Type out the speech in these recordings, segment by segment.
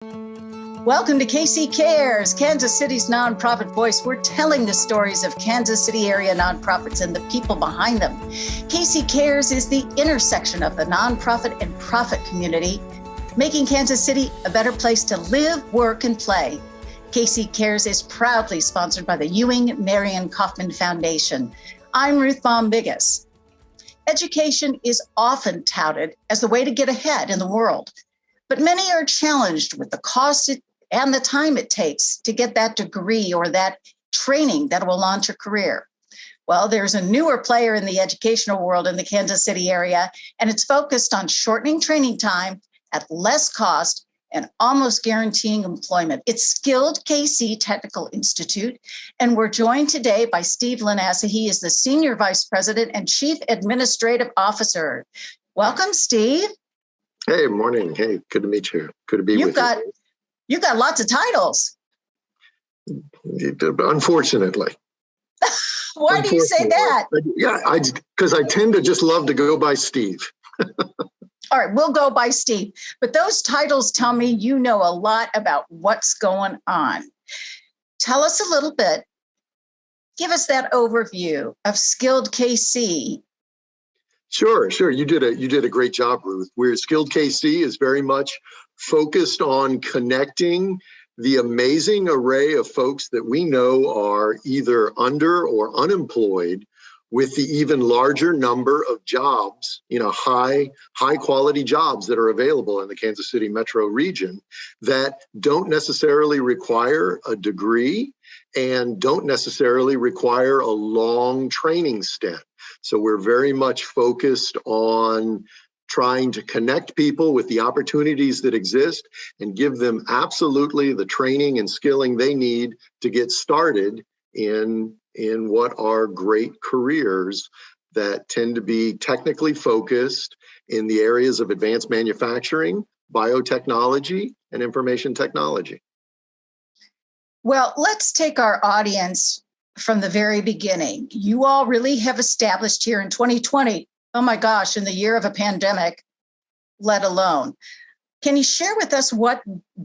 Welcome to KC Cares, Kansas City's nonprofit voice. We're telling the stories of Kansas City area nonprofits and the people behind them. KC Cares is the intersection of the nonprofit and profit community, making Kansas City a better place to live, work, and play. KC Cares is proudly sponsored by the Ewing Marion Kauffman Foundation. I'm Ruth Baum-Biggis. Education is often touted as the way to get ahead in the world, but many are challenged with the cost and the time it takes to get that degree or that training that will launch a career. Well, there's a newer player in the educational world in the Kansas City area, and it's focused on shortening training time at less cost and almost guaranteeing employment. It's Skilled KC Technical Institute, and we're joined today by Steve Lanassa. He is the Senior Vice President and Chief Administrative Officer. Welcome, Steve. Hey, morning. Hey, good to meet you. Good to be with you. You've got lots of titles. Unfortunately. Why do you say that? Yeah, because I tend to just love to go by Steve. All right, we'll go by Steve. But those titles tell me you know a lot about what's going on. Tell us a little bit. Give us that overview of Skilled KC. Sure. You did a great job, Ruth. Where Skilled KC is very much focused on connecting the amazing array of folks that we know are either under or unemployed with the even larger number of jobs, high quality jobs that are available in the Kansas City metro region that don't necessarily require a degree and don't necessarily require a long training stint. So we're very much focused on trying to connect people with the opportunities that exist and give them absolutely the training and skilling they need to get started in what are great careers that tend to be technically focused in the areas of advanced manufacturing, biotechnology, and information technology. Well, let's take our audience from the very beginning. You all really have established here in 2020, oh my gosh, in the year of a pandemic, let alone. Can you share with us what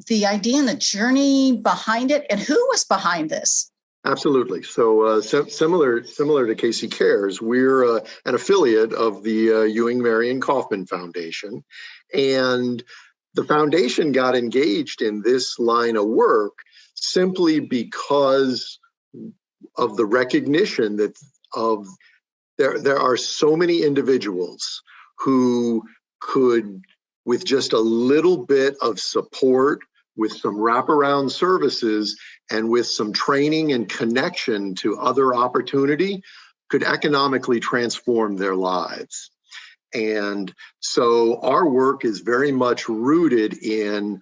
the idea and the journey behind it and who was behind this? Absolutely. So similar to KC Cares, we're an affiliate of the Ewing Marion Kauffman Foundation. And the foundation got engaged in this line of work simply because of the recognition that there are so many individuals who could, with just a little bit of support, with some wraparound services, and with some training and connection to other opportunity, could economically transform their lives. And so our work is very much rooted in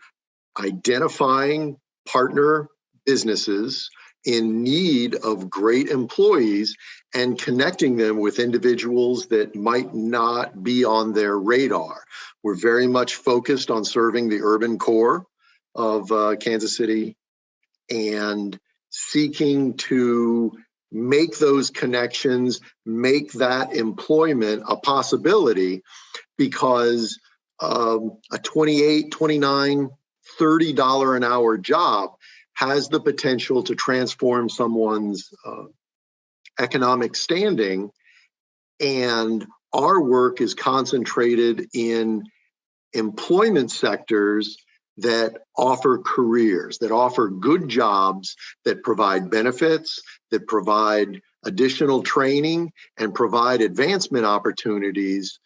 identifying partner businesses in need of great employees and connecting them with individuals that might not be on their radar. We're very much focused on serving the urban core of Kansas City and seeking to make those connections, make that employment a possibility, because a $28, $29, $30 an hour job has the potential to transform someone's economic standing. And our work is concentrated in employment sectors that offer careers, that offer good jobs, that provide benefits, that provide additional training, and provide advancement opportunities,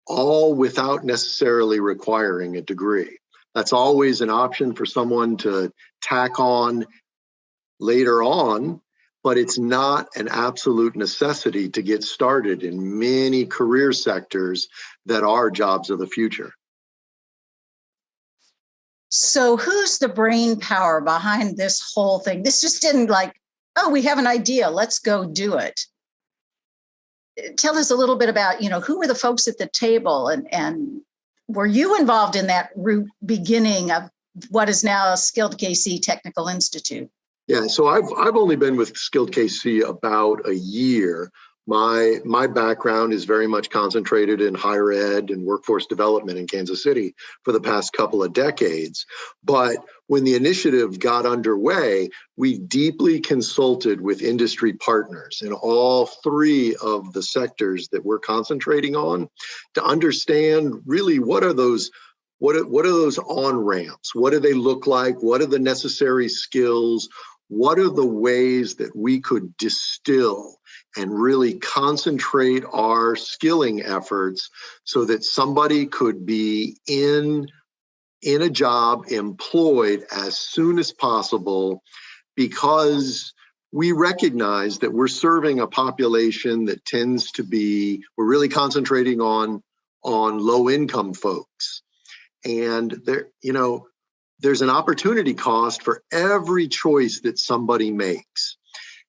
all without necessarily requiring a degree. That's always an option for someone to tack on later on, but it's not an absolute necessity to get started in many career sectors that are jobs of the future. So who's the brain power behind this whole thing? This just didn't we have an idea, let's go do it. Tell us a little bit about, who were the folks at the table and were you involved in that beginning of what is now Skilled KC Technical Institute? Yeah, so I've only been with Skilled KC about a year, My background is very much concentrated in higher ed and workforce development in Kansas City for the past couple of decades. But when the initiative got underway, we deeply consulted with industry partners in all three of the sectors that we're concentrating on to understand really what are those on-ramps? What do they look like? What are the necessary skills? What are the ways that we could distill and really concentrate our skilling efforts so that somebody could be in a job, employed as soon as possible, because we recognize that we're serving a population that tends to be, we're really concentrating on low-income folks. And there's an opportunity cost for every choice that somebody makes.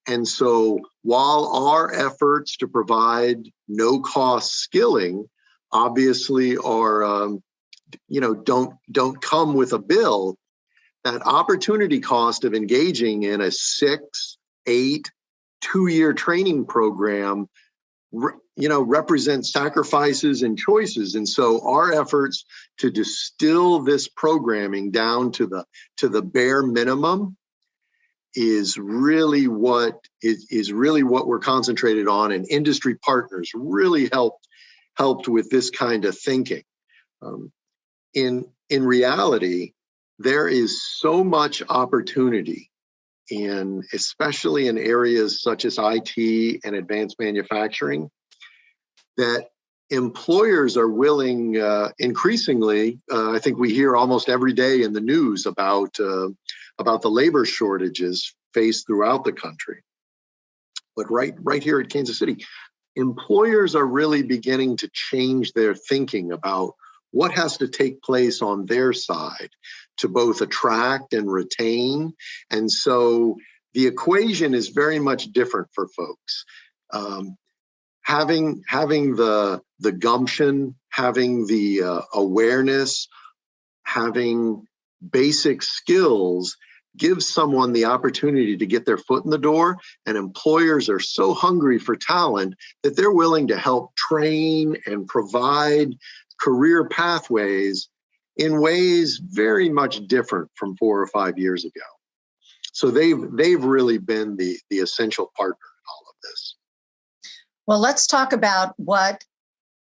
And so while our efforts to provide no-cost skilling obviously are, don't come with a bill, that opportunity cost of engaging in a 6, 8, 2-year training program represent sacrifices and choices. And so our efforts to distill this programming down to the bare minimum is really what we're concentrated on, and industry partners really helped with this kind of thinking. In reality, there is so much opportunity especially in areas such as IT and advanced manufacturing, that employers are willing, increasingly, I think we hear almost every day in the news about the labor shortages faced throughout the country. But right here at Kansas City, employers are really beginning to change their thinking about what has to take place on their side to both attract and retain. And so the equation is very much different for folks. Having the gumption, having the awareness, having basic skills gives someone the opportunity to get their foot in the door. And employers are so hungry for talent that they're willing to help train and provide career pathways in ways very much different from 4 or 5 years ago. So they've really been the essential partner in all of this. Well, let's talk about what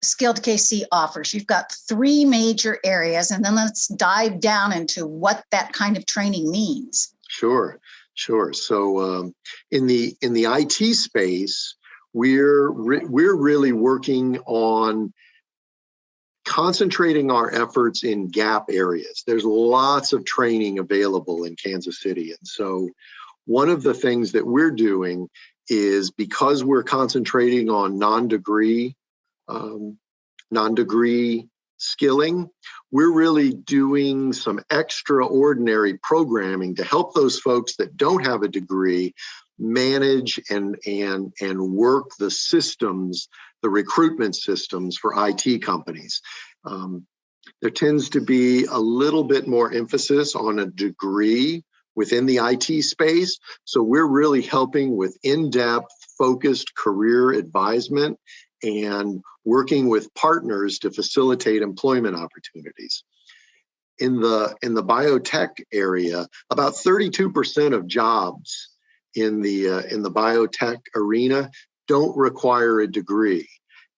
Skilled KC offers. You've got 3 major areas, and then let's dive down into what that kind of training means. Sure. So in the IT space, we're really working on concentrating our efforts in gap areas. There's lots of training available in Kansas City. And so one of the things that we're doing is, because we're concentrating on non-degree skilling, we're really doing some extraordinary programming to help those folks that don't have a degree manage and work the systems, the recruitment systems for IT companies. There tends to be a little bit more emphasis on a degree within the IT space. So we're really helping with in-depth, focused career advisement and working with partners to facilitate employment opportunities. In the biotech area, about 32% of jobs in the biotech arena don't require a degree.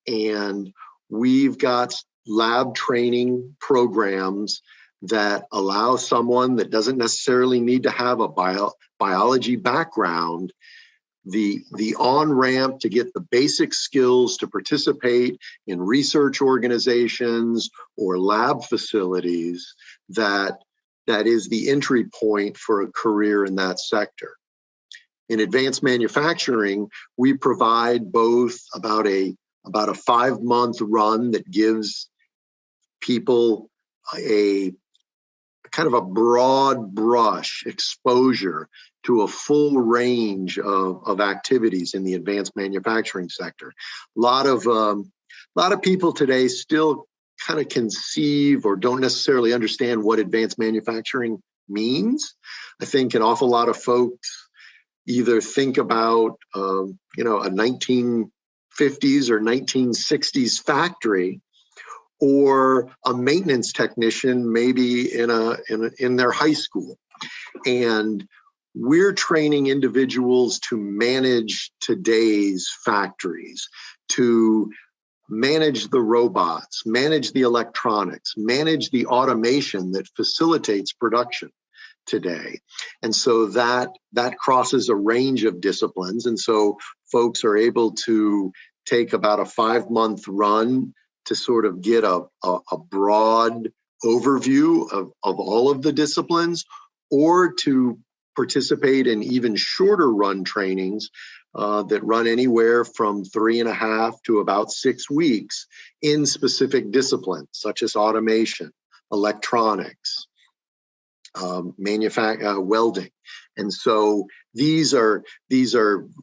And we've got lab training programs that allow someone that doesn't necessarily need to have a biology background the on-ramp to get the basic skills to participate in research organizations or lab facilities that is the entry point for a career in that sector. In advanced manufacturing, we provide both about a 5-month run that gives people a kind of a broad brush exposure to a full range of activities in the advanced manufacturing sector. A lot of people today still kind of conceive or don't necessarily understand what advanced manufacturing means. I think an awful lot of folks either think about a 1950s or 1960s factory, or a maintenance technician maybe in their high school. And we're training individuals to manage today's factories, to manage the robots, manage the electronics, manage the automation that facilitates production today. And so that crosses a range of disciplines. And so folks are able to take about a 5-month run to sort of get a broad overview of all of the disciplines, or to participate in even shorter run trainings that run anywhere from 3.5 to about 6 weeks in specific disciplines, such as automation, electronics, welding. And so these are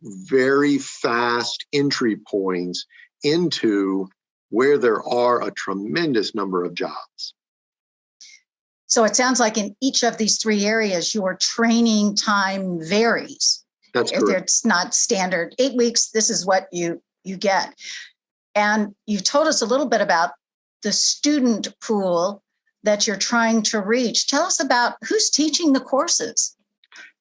very fast entry points into where there are a tremendous number of jobs. So it sounds like in each of these 3 areas, your training time varies. That's correct. It's not standard 8 weeks. This is what you get. And you've told us a little bit about the student pool that you're trying to reach. Tell us about who's teaching the courses.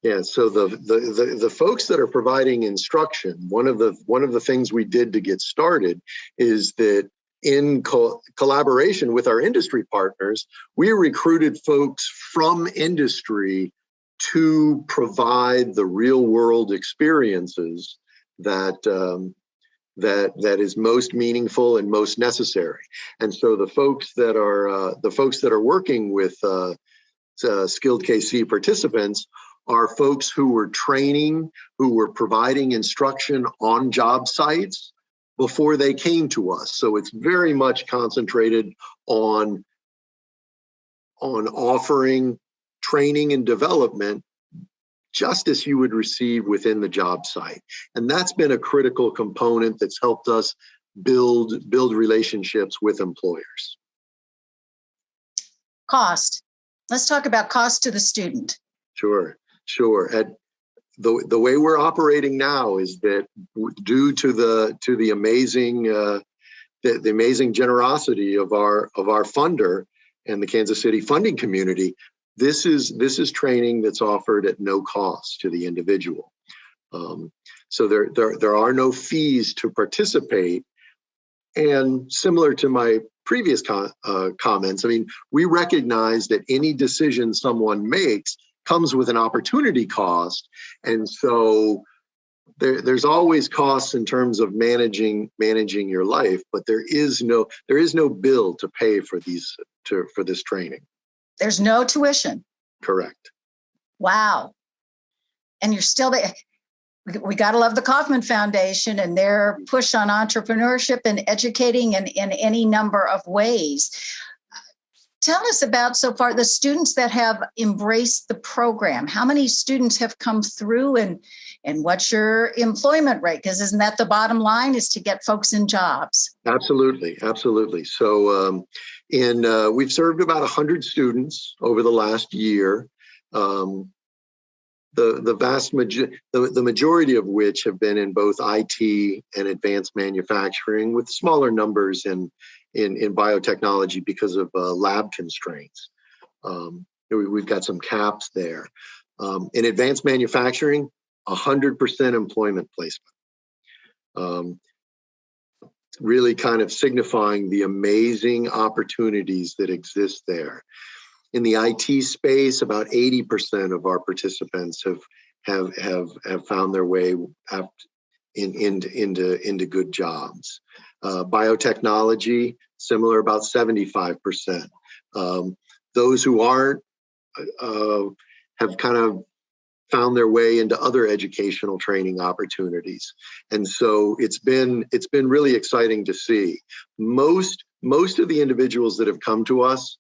Yeah, so the folks that are providing instruction, one of the things we did to get started is that in collaboration with our industry partners, we recruited folks from industry to provide the real world experiences that is most meaningful and most necessary. And so the folks that are working with skilled KC participants are folks who were training, who were providing instruction on job sites before they came to us. So it's very much concentrated on offering training and development just as you would receive within the job site. And that's been a critical component that's helped us build relationships with employers. Cost. Let's talk about cost to the student. Sure. The way we're operating now is that due to the amazing generosity of our funder and the Kansas City funding community, this is training that's offered at no cost to the individual. So there are no fees to participate. And similar to my previous comments, I mean, we recognize that any decision someone makes comes with an opportunity cost, and so there's always costs in terms of managing your life, but there is no bill to pay for this training. There's no tuition. Correct. Wow. And you're still there. We got to love the Kauffman Foundation and their push on entrepreneurship and educating in any number of ways. Tell us about so far the students that have embraced the program. How many students have come through, and what's your employment rate? Because isn't that the bottom line, is to get folks in jobs? Absolutely. So we've served about 100 students over the last year. The majority of which have been in both IT and advanced manufacturing, with smaller numbers in biotechnology because of lab constraints. We've got some caps there. In advanced manufacturing, 100% employment placement. Really kind of signifying the amazing opportunities that exist there. In the IT space, about 80% of our participants have found their way into good jobs. Biotechnology, similar, about 75%. Those who aren't have kind of found their way into other educational training opportunities. And so it's been really exciting to see. Most of the individuals that have come to us,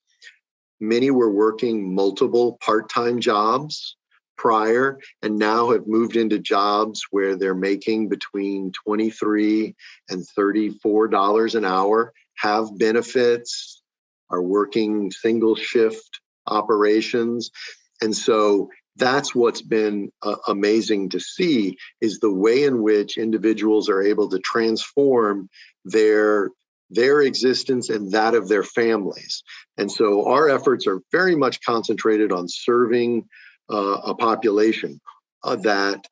many were working multiple part-time jobs prior, and now have moved into jobs where they're making between $23 and $34 an hour, have benefits, are working single shift operations. And so that's what's been amazing to see, is the way in which individuals are able to transform their existence and that of their families. And so our efforts are very much concentrated on serving a population that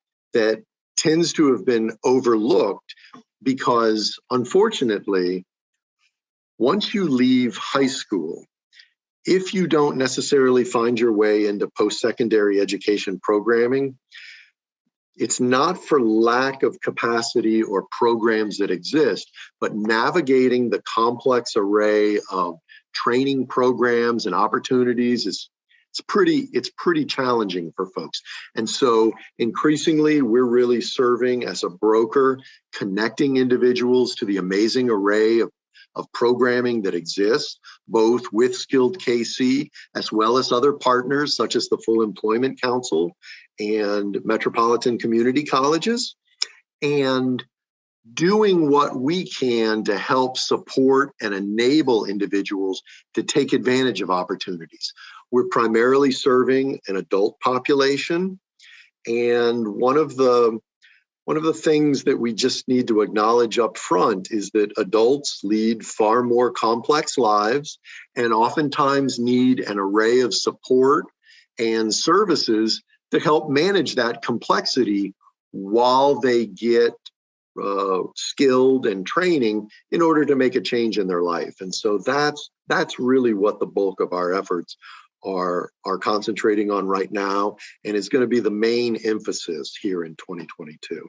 tends to have been overlooked, because unfortunately, once you leave high school, if you don't necessarily find your way into post-secondary education programming, it's not for lack of capacity or programs that exist, but navigating the complex array of training programs and opportunities it's pretty challenging for folks. And so increasingly, we're really serving as a broker, connecting individuals to the amazing array of programming that exists, both with Skilled KC as well as other partners such as the Full Employment Council and Metropolitan Community Colleges, and doing what we can to help support and enable individuals to take advantage of opportunities. We're primarily serving an adult population, and one of the things that we just need to acknowledge up front is that adults lead far more complex lives and oftentimes need an array of support and services to help manage that complexity while they get skilled and training in order to make a change in their life. And so that's really what the bulk of our efforts are concentrating on right now, and is going to be the main emphasis here in 2022.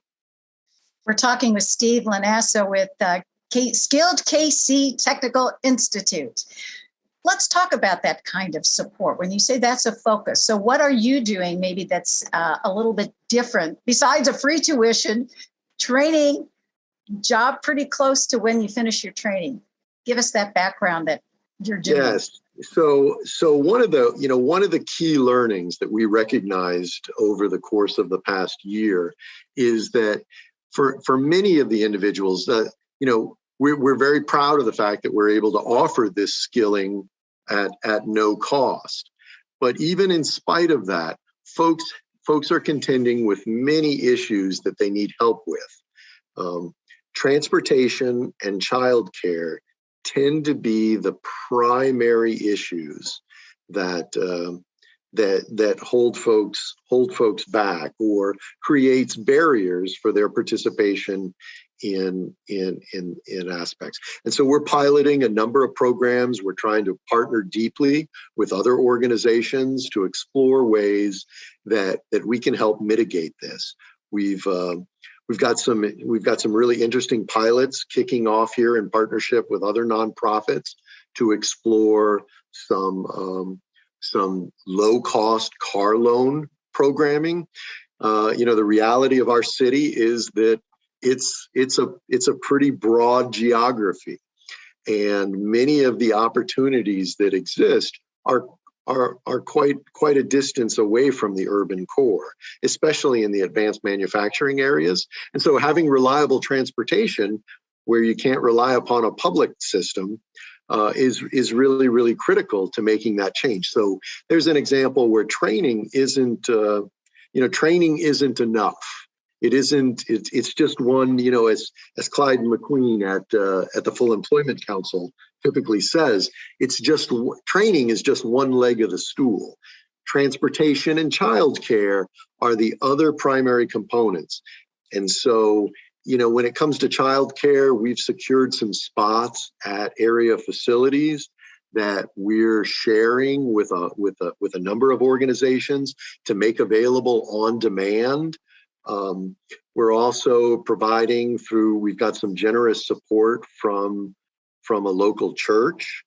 We're talking with Steve Lanasso with Skilled KC Technical Institute. Let's talk about that kind of support. When you say that's a focus, so what are you doing maybe that's a little bit different besides a free tuition, training, job pretty close to when you finish your training? Give us that background that you're doing. Yes. So one of the key learnings that we recognized over the course of the past year is that for many of the individuals, we're very proud of the fact that we're able to offer this skilling at no cost. But even in spite of that, folks are contending with many issues that they need help with. Transportation and childcare tend to be the primary issues that hold folks back or creates barriers for their participation in aspects. And so we're piloting a number of programs. We're trying to partner deeply with other organizations to explore ways that we can help mitigate this. We've got some really interesting pilots kicking off here in partnership with other nonprofits to explore some low-cost car loan programming. The reality of our city is that it's a pretty broad geography, and many of the opportunities that exist are quite a distance away from the urban core, especially in the advanced manufacturing areas. And so having reliable transportation where you can't rely upon a public system is really, really critical to making that change. So there's an example where training isn't enough. It isn't. It's just one. As Clyde McQueen at the Full Employment Council typically says, training is just one leg of the stool. Transportation and childcare are the other primary components. And so, when it comes to childcare, we've secured some spots at area facilities that we're sharing with a number of organizations to make available on demand. We're also providing we've got some generous support from a local church,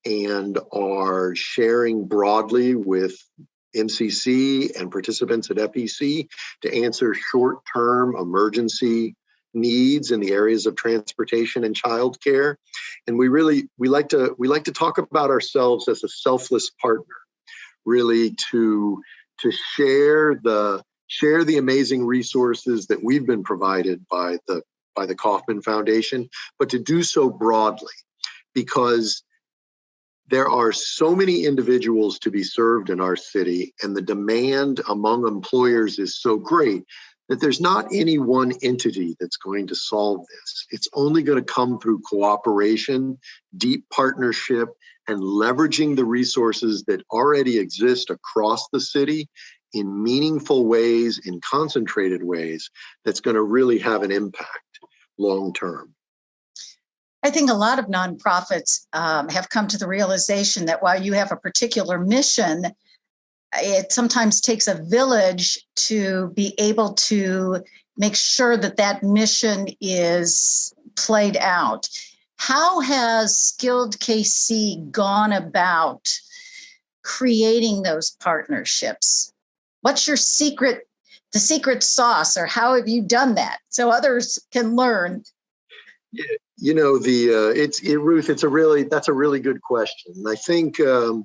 and are sharing broadly with MCC and participants at FEC to answer short-term emergency needs in the areas of transportation and childcare. And we like to talk about ourselves as a selfless partner, really to share the amazing resources that we've been provided by the Kauffman Foundation, but to do so broadly, because there are so many individuals to be served in our city, and the demand among employers is so great that there's not any one entity that's going to solve this. It's only going to come through cooperation, deep partnership, and leveraging the resources that already exist across the city in meaningful ways, in concentrated ways, that's going to really have an impact long term. I think a lot of nonprofits have come to the realization that while you have a particular mission, it sometimes takes a village to be able to make sure that that mission is played out. How has Skilled KC gone about creating those partnerships? What's your secret, the secret sauce, or how have you done that so others can learn? Yeah, Ruth, that's a really good question. And I think I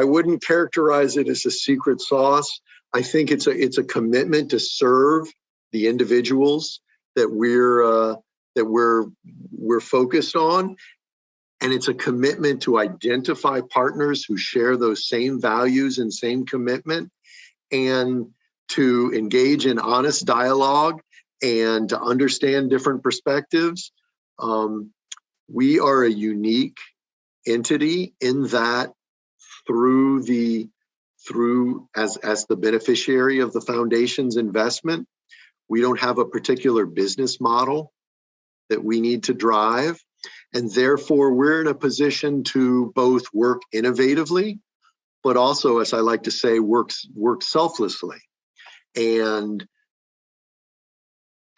wouldn't characterize it as a secret sauce. I think it's a commitment to serve the individuals that we're focused on, and it's a commitment to identify partners who share those same values and same commitment, and to engage in honest dialogue and to understand different perspectives. We are a unique entity in that as the beneficiary of the foundation's investment, we don't have a particular business model that we need to drive. And therefore, we're in a position to both work innovatively, but also, as I like to say, work selflessly and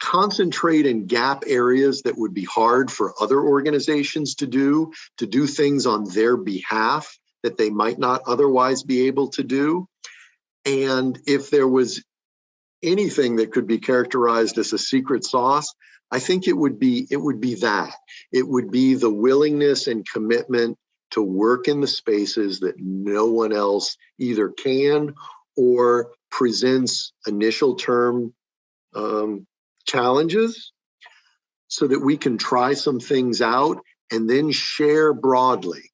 concentrate in gap areas that would be hard for other organizations to do things on their behalf that they might not otherwise be able to do. And if there was anything that could be characterized as a secret sauce, I think it would be that. It would be the willingness and commitment to work in the spaces that no one else either can or presents initial term challenges, so that we can try some things out and then share broadly.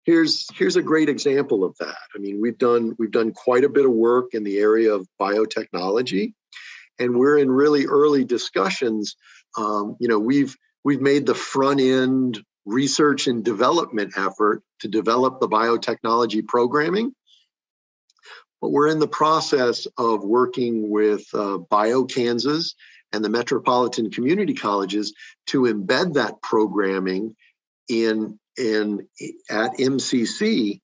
Here's a great example of that. I mean, we've done quite a bit of work in the area of biotechnology, and we're in really early discussions. We've made the front end research and development effort to develop the biotechnology programming. But we're in the process of working with BioKansas and the Metropolitan Community Colleges to embed that programming at MCC,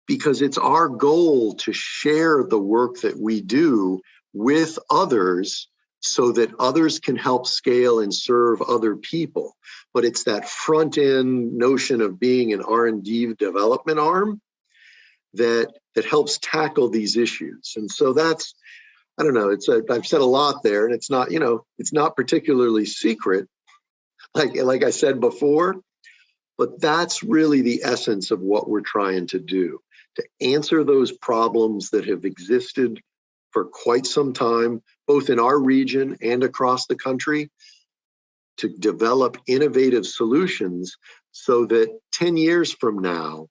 because it's our goal to share the work that we do with others so that others can help scale and serve other people. But it's that front end notion of being an R&D development arm that helps tackle these issues. And so that's, I don't know, I've said a lot there, and it's not particularly secret, like I said before, but that's really the essence of what we're trying to do, to answer those problems that have existed for quite some time, both in our region and across the country, to develop innovative solutions so that 10 years from now,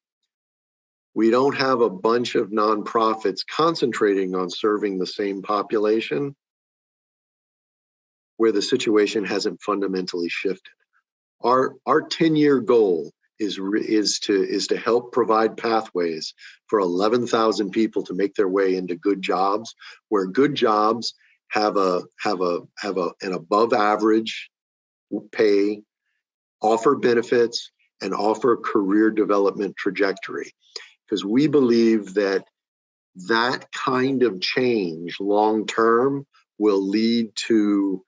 we don't have a bunch of nonprofits concentrating on serving the same population where the situation hasn't fundamentally shifted. Our 10-year goal is to help provide pathways for 11,000 people to make their way into good jobs, where good jobs have an above average pay, offer benefits, and offer career development trajectory. Because we believe that kind of change long term will lead to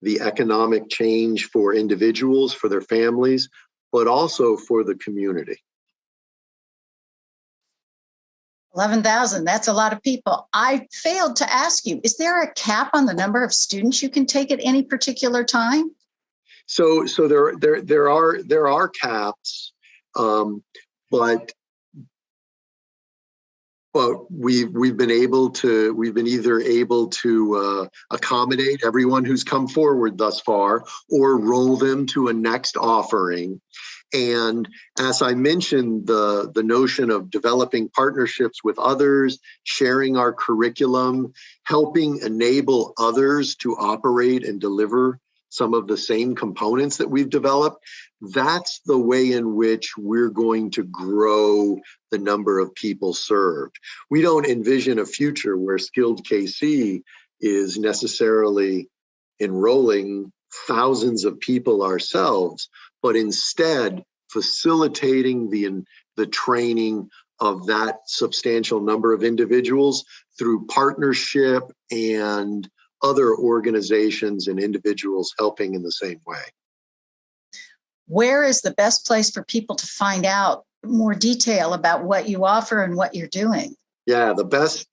the economic change for individuals, for their families, but also for the community. 11,000, that's a lot of people. I failed to ask you, is there a cap on the number of students you can take at any particular time? So there are caps, but Well, we've been either able to accommodate everyone who's come forward thus far, or roll them to a next offering. And as I mentioned, the notion of developing partnerships with others, sharing our curriculum, helping enable others to operate and deliver some of the same components that we've developed, that's the way in which we're going to grow the number of people served. We don't envision a future where Skilled KC is necessarily enrolling thousands of people ourselves, but instead facilitating the training of that substantial number of individuals through partnership and other organizations and individuals helping in the same way. Where is the best place for people to find out more detail about what you offer and what you're doing? Yeah, the best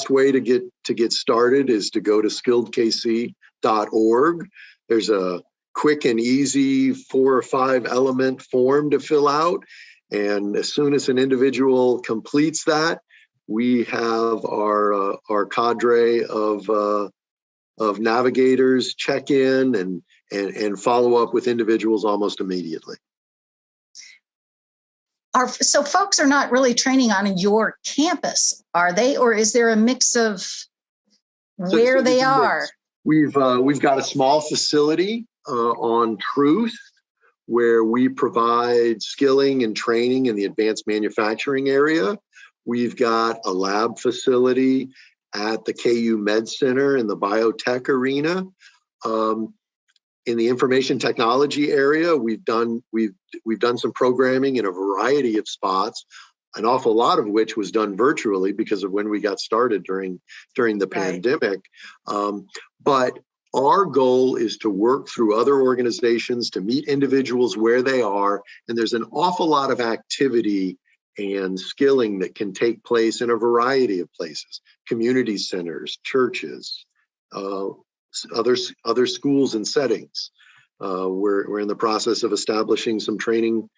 way to get started is to go to skilledkc.org. There's a quick and easy 4 or 5 element form to fill out. And as soon as an individual completes that, we have our cadre of navigators check in and follow up with individuals almost immediately. So folks are not really training on your campus, are they? Or is there a mix of where they are? We've got a small facility on Truth where we provide skilling and training in the advanced manufacturing area. We've got a lab facility at the KU Med Center in the biotech arena. In the information technology area, we've done some programming in a variety of spots, an awful lot of which was done virtually because of when we got started during the pandemic. But our goal is to work through other organizations to meet individuals where they are, and there's an awful lot of activity and skilling that can take place in a variety of places: community centers, churches, other schools and settings. We're in the process of establishing some training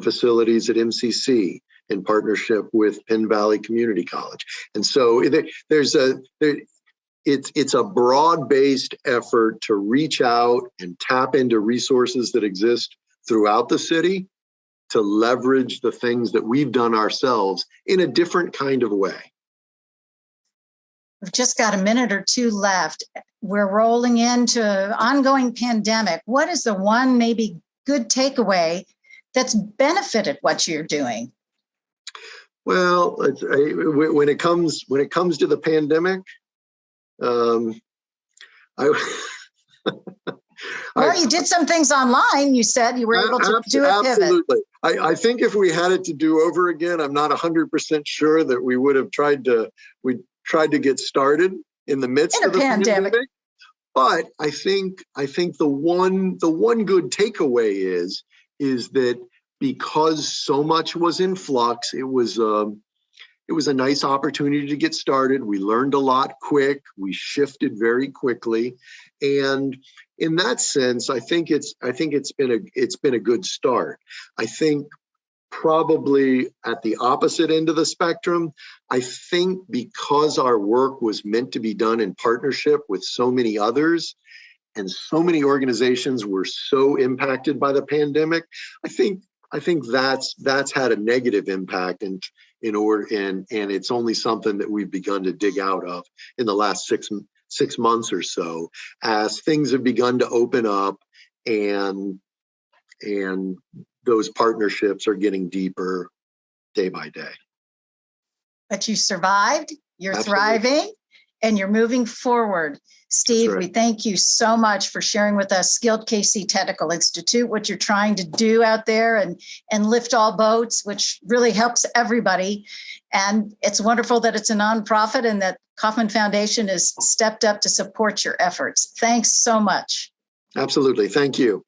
facilities at MCC in partnership with Penn Valley Community College. And so it's a broad-based effort to reach out and tap into resources that exist throughout the city to leverage the things that we've done ourselves in a different kind of way. We've just got a minute or two left. We're rolling into ongoing pandemic. What is the one maybe good takeaway that's benefited what you're doing? Well, when it comes to the pandemic, you did some things online. You said you were able to do a pivot. Absolutely. I think if we had it to do over again, I'm not 100% sure that we would have tried to get started in the midst of the pandemic. But I think the one good takeaway is that because so much was in flux, it was a nice opportunity to get started. We learned a lot quick. We shifted very quickly, and in that sense, I think it's been a good start. I think probably at the opposite end of the spectrum, I think because our work was meant to be done in partnership with so many others, and so many organizations were so impacted by the pandemic, I think that's had a negative impact, and it's only something that we've begun to dig out of in the last six months or so, as things have begun to open up and those partnerships are getting deeper day by day. But you survived, you're Absolutely. Thriving, and you're moving forward. Steve, we thank you so much for sharing with us Skilled KC Technical Institute, what you're trying to do out there and lift all boats, which really helps everybody. And it's wonderful that it's a nonprofit and that Kauffman Foundation has stepped up to support your efforts. Thanks so much. Absolutely. Thank you.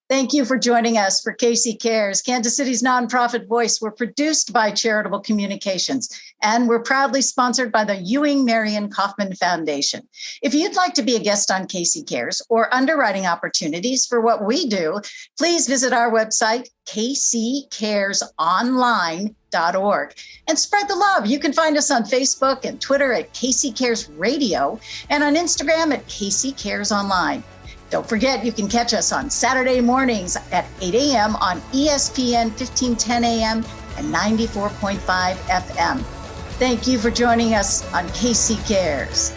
Thank you for joining us for KC Cares, Kansas City's nonprofit voice. We're produced by Charitable Communications, and we're proudly sponsored by the Ewing Marion Kauffman Foundation. If you'd like to be a guest on KC Cares or underwriting opportunities for what we do, please visit our website, kccaresonline.org, and spread the love. You can find us on Facebook and Twitter at KC Cares Radio and on Instagram at KC Cares Online. Don't forget, you can catch us on Saturday mornings at 8 a.m. on ESPN 1510 a.m. and 94.5 FM. Thank you for joining us on KC Cares.